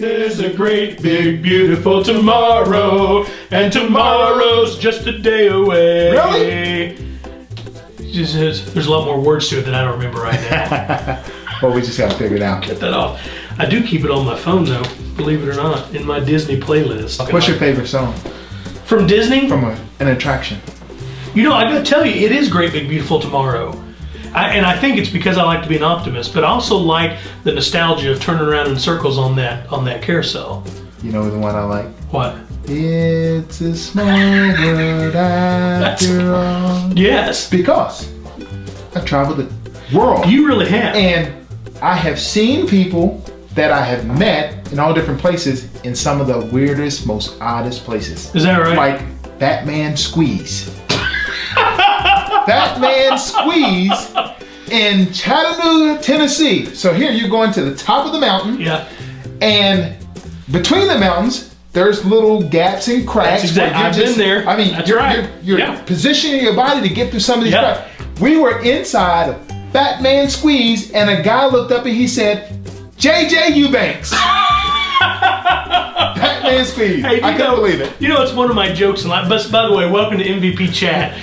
There's a great, big, beautiful tomorrow, and tomorrow's just a day away. Really? There's a lot more words to it that I don't remember right now. Well, we just gotta figure it out. Get that off. I do keep it on my phone though, believe it or not, in my Disney playlist. What's your favorite song? From Disney? From an attraction. You know, I gotta tell you, it is Great Big Beautiful Tomorrow. And I think it's because I like to be an optimist, but I also like the nostalgia of turning around in circles on that carousel. You know the one I like? What? It's a small world after all. Yes. Because I've traveled the world. You really have. And I have seen people that I have met in all different places in some of the weirdest, most oddest places. Is that right? Like Batman Squeeze. Batman Squeeze in Chattanooga, Tennessee. So here you're going to the top of the mountain. Yeah. And between the mountains, there's little gaps and cracks. That's exactly. I've been there. I mean, that's you're, right. you're positioning your body to get through some of these Yeah. cracks. We were inside of Batman Squeeze, and a guy looked up and he said, "JJ Eubanks." Batman Squeeze. Hey, I couldn't believe it. You know, it's one of my jokes in life. But by the way, welcome to MVP Chat.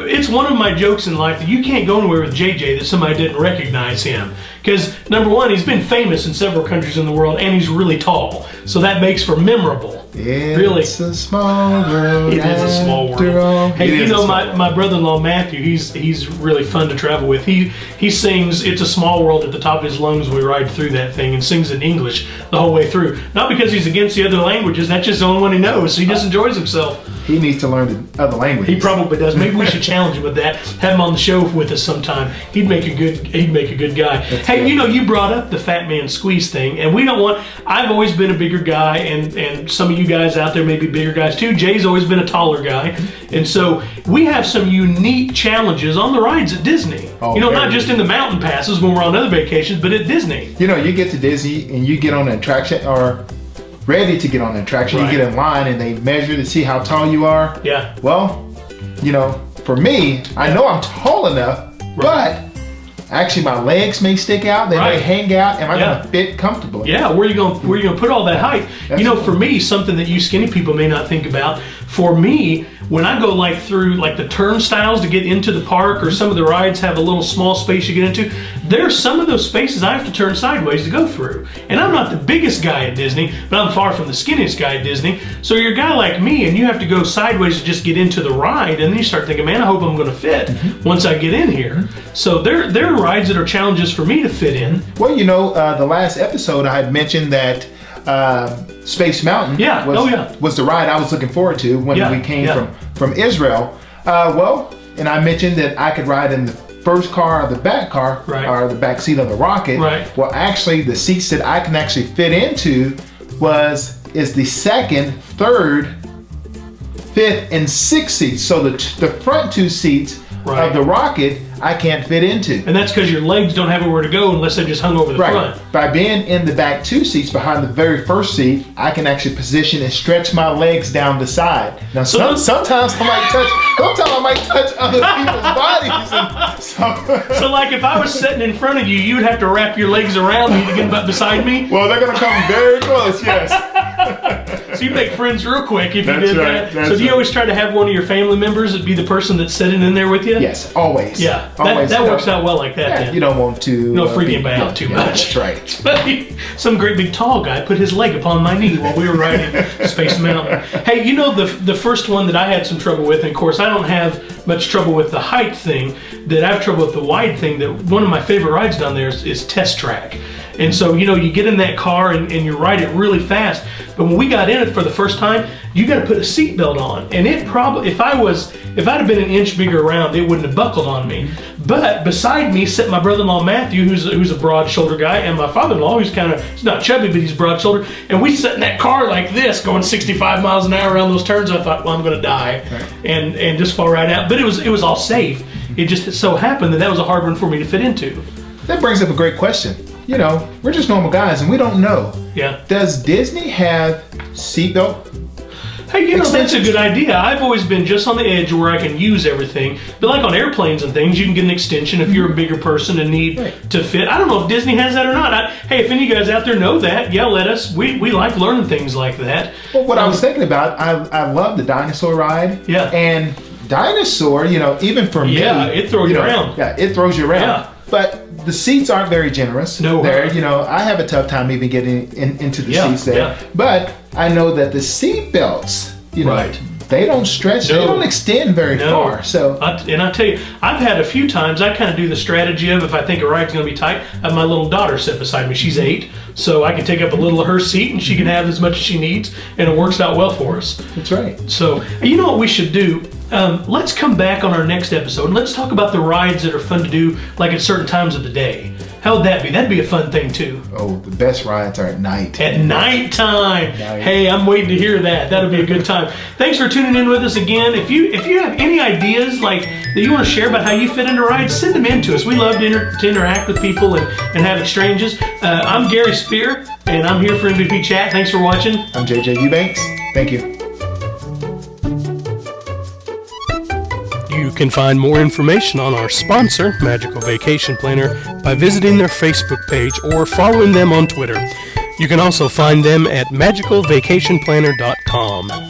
It's one of my jokes in life that you can't go anywhere with JJ that somebody didn't recognize him. Because number one, he's been famous in several countries in the world, and he's really tall, so that makes for memorable. Really, it's a small world. It is a small world. Hey, you know, my brother-in-law Matthew, he's really fun to travel with. He sings "It's a Small World" at the top of his lungs when we ride through that thing, and sings in English the whole way through. Not because he's against the other languages, that's just the only one he knows. So he just enjoys himself. He needs to learn the other languages. He probably does. Maybe we should challenge him with that. Have him on the show with us sometime. He'd make a good guy. Hey, you know, you brought up the Fat Man Squeeze thing, and we don't want. I've always been a bigger guy, and some of you guys out there may be bigger guys too. Jay's always been a taller guy, and so we have some unique challenges on the rides at Disney. Oh, you know, not just in the mountain passes when we're on other vacations, but at Disney. You know, you get to Disney and you get on an attraction or ready to get on an attraction. Right. You get in line and they measure to see how tall you are. Yeah. Well, you know, for me, I know I'm tall enough, but actually my legs may stick out. They may hang out. Am I going to fit comfortably? Yeah. Where are you going to put all that height? That's you know, for me, something that you skinny people may not think about. For me, when I go like through like the turnstiles to get into the park, or some of the rides have a little small space you get into, there's some of those spaces I have to turn sideways to go through. And I'm not the biggest guy at Disney, but I'm far from the skinniest guy at Disney. So you're a guy like me, and you have to go sideways to just get into the ride, and then you start thinking, man, I hope I'm going to fit once I get in here. So there are rides that are challenges for me to fit in. Well, you know, the last episode I had mentioned that Space Mountain was the ride I was looking forward to when we came from Israel. And I mentioned that I could ride in the first car or the back car, or the back seat of the rocket. Right. Well, actually, the seats that I can actually fit into is the second, third, fifth, and sixth seats. So the front two seats of the rocket I can't fit into. And that's because your legs don't have anywhere to go unless they just hung over the front. By being in the back two seats behind the very first seat, I can actually position and stretch my legs down the side. Now, sometimes I might touch other people's bodies. So like if I was sitting in front of you, you would have to wrap your legs around me to get beside me? Well, they're going to come very close, yes. So you make friends real quick if you did that. That's so do you always try to have one of your family members be the person that's sitting in there with you? Yes, always. Yeah. That works out well like that. Yeah, then. you don't want to freak anybody out too much. That's right. Some great big tall guy put his leg upon my knee while we were riding Space Mountain. Hey, you know the first one that I had some trouble with, and of course I don't have much trouble with the height thing, that I have trouble with the wide thing, that one of my favorite rides down there is Test Track. And so, you know, you get in that car and you ride it really fast. But when we got in it for the first time, you got to put a seatbelt on. And it probably, if I'd have been an inch bigger around, it wouldn't have buckled on me. But beside me sat my brother-in-law Matthew, who's a broad-shouldered guy, and my father-in-law, he's not chubby, but he's broad-shouldered. And we sat in that car like this, going 65 miles an hour around those turns. I thought, well, I'm going to die, and just fall right out. But it was all safe. It just so happened that was a hard one for me to fit into. That brings up a great question. You know, we're just normal guys and we don't know. Yeah. Does Disney have seatbelt Hey, that's a good idea. I've always been just on the edge where I can use everything. But like on airplanes and things, you can get an extension if you're a bigger person and need to fit. I don't know if Disney has that or not. Hey, if any of you guys out there know that, yell at us. We like learning things like that. Well, what I was thinking about, I love the dinosaur ride. Yeah. And dinosaur, even for me. Yeah, it throws you around. Yeah, it throws you around. Yeah. But the seats aren't very generous. No. There, I have a tough time even getting into the seats there. Yeah. But I know that the seat belts, right. They don't stretch. No. They don't extend very far. So, and I tell you, I've had a few times. I kind of do the strategy of if I think a ride's going to be tight, I have my little daughter sit beside me. She's 8, so I can take up a little of her seat, and she can have as much as she needs, and it works out well for us. That's right. So, you know what we should do? Let's come back on our next episode and let's talk about the rides that are fun to do, like at certain times of the day. How would that be? That'd be a fun thing too. Oh, the best rides are at night. At nighttime. Hey, I'm waiting to hear that. That'll be a good time. Thanks for tuning in with us again. If you have any ideas like that you want to share about how you fit into rides, send them in to us. We love to interact with people and have exchanges. I'm Gary Spear, and I'm here for MVP Chat. Thanks for watching. I'm JJ Eubanks. Thank you. You can find more information on our sponsor, Magical Vacation Planner, by visiting their Facebook page or following them on Twitter. You can also find them at magicalvacationplanner.com.